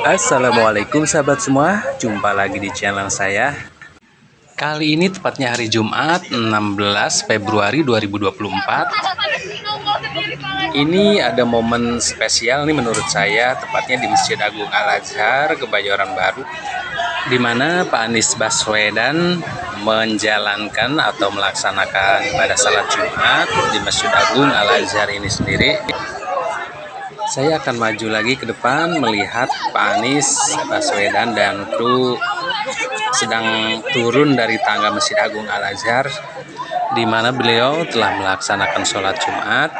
Assalamualaikum sahabat semua, jumpa lagi di channel saya. Kali ini tepatnya hari Jumat 16 Februari 2024. Ini ada momen spesial nih menurut saya, tepatnya di Masjid Agung Al-Azhar, Kebayoran Baru, di mana Pak Anies Baswedan menjalankan atau melaksanakan ibadah salat Jumat di Masjid Agung Al-Azhar ini sendiri. Saya akan maju lagi ke depan melihat Pak Anies Baswedan dan kru sedang turun dari tangga Masjid Agung Al-Azhar, di mana beliau telah melaksanakan sholat Jumat.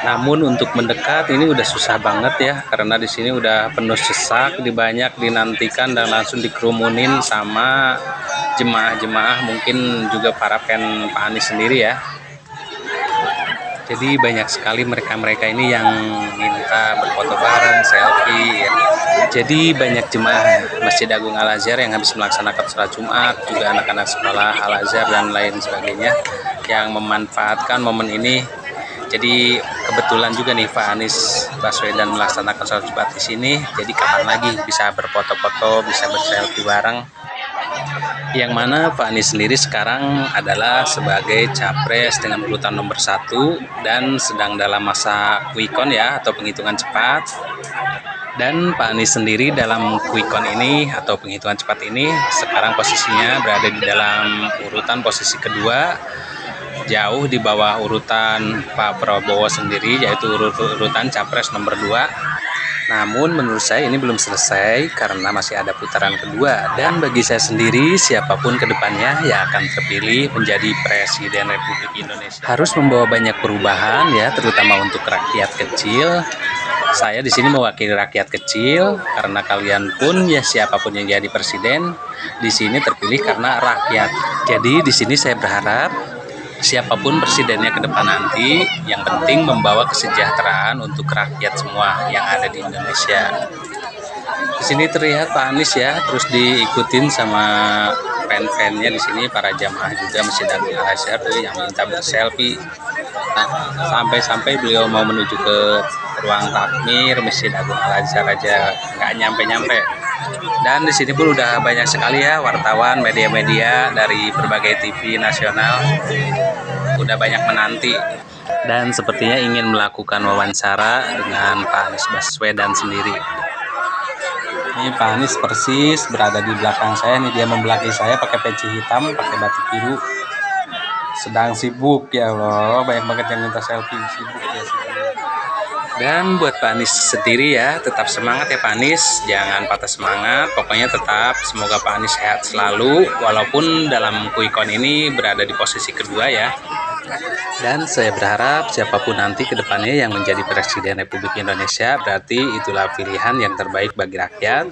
Namun untuk mendekat ini udah susah banget ya, karena di sini udah penuh sesak, banyak dinantikan dan langsung dikerumunin sama jemaah-jemaah, mungkin juga para fan Pak Anies sendiri ya. Jadi banyak sekali mereka-mereka ini yang minta berfoto bareng, selfie ya. Jadi banyak jemaah Masjid Agung Al-Azhar yang habis melaksanakan sholat Jumat, juga anak-anak sekolah Al-Azhar dan lain sebagainya yang memanfaatkan momen ini. Jadi kebetulan juga nih Pak Anies Baswedan melaksanakan sholat Jumat di sini. Jadi kapan lagi bisa berfoto-foto, bisa berselfie bareng. Yang mana Pak Anies sendiri sekarang adalah sebagai capres dengan urutan nomor 1 dan sedang dalam masa quick count ya, atau penghitungan cepat. Dan Pak Anies sendiri dalam quick count ini atau penghitungan cepat ini sekarang posisinya berada di dalam urutan posisi kedua, jauh di bawah urutan Pak Prabowo sendiri, yaitu urutan capres nomor 2. Namun menurut saya ini belum selesai karena masih ada putaran kedua, dan bagi saya sendiri siapapun kedepannya yang akan terpilih menjadi Presiden Republik Indonesia harus membawa banyak perubahan ya, terutama untuk rakyat kecil. Saya di sini mewakili rakyat kecil karena kalian pun ya, siapapun yang jadi presiden di sini terpilih karena rakyat. Jadi di sini saya berharap siapapun presidennya ke depan nanti, yang penting membawa kesejahteraan untuk rakyat semua yang ada di Indonesia. Di sini terlihat Pak Anies ya, terus diikutin sama fan-fannya di sini, para jamaah juga Masjid Agung Al-Azhar yang minta berselfie. Sampai-sampai beliau mau menuju ke ruang takmir Masjid Agung Al-Azhar aja nggak nyampe-nyampe. Dan di sini pun udah banyak sekali ya wartawan, media-media dari berbagai TV nasional udah banyak menanti dan sepertinya ingin melakukan wawancara dengan Pak Anies Baswedan sendiri. Ini Pak Anies persis berada di belakang saya nih, dia membelakangi saya pakai peci hitam, pakai batik biru, sedang sibuk ya Allah, banyak banget yang minta selfie, sibuk ya sibuk. Dan buat Pak Anies sendiri ya, tetap semangat ya Pak Anies, jangan patah semangat, pokoknya tetap semoga Pak Anies sehat selalu, walaupun dalam quick count ini berada di posisi kedua ya. Dan saya berharap siapapun nanti kedepannya yang menjadi Presiden Republik Indonesia, berarti itulah pilihan yang terbaik bagi rakyat.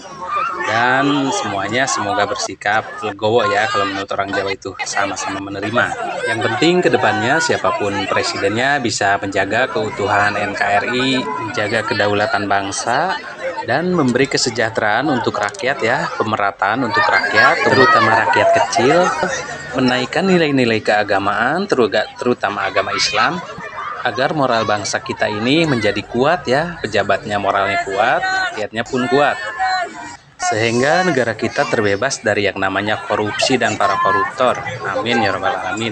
Dan semuanya semoga bersikap legowo ya, kalau menurut orang Jawa itu sama-sama menerima. Yang penting kedepannya siapapun presidennya bisa menjaga keutuhan NKRI, menjaga kedaulatan bangsa, dan memberi kesejahteraan untuk rakyat ya, pemerataan untuk rakyat, terutama rakyat kecil, menaikkan nilai-nilai keagamaan, terutama agama Islam, agar moral bangsa kita ini menjadi kuat ya, pejabatnya moralnya kuat, rakyatnya pun kuat. Sehingga negara kita terbebas dari yang namanya korupsi dan para koruptor. Amin ya rabbal alamin.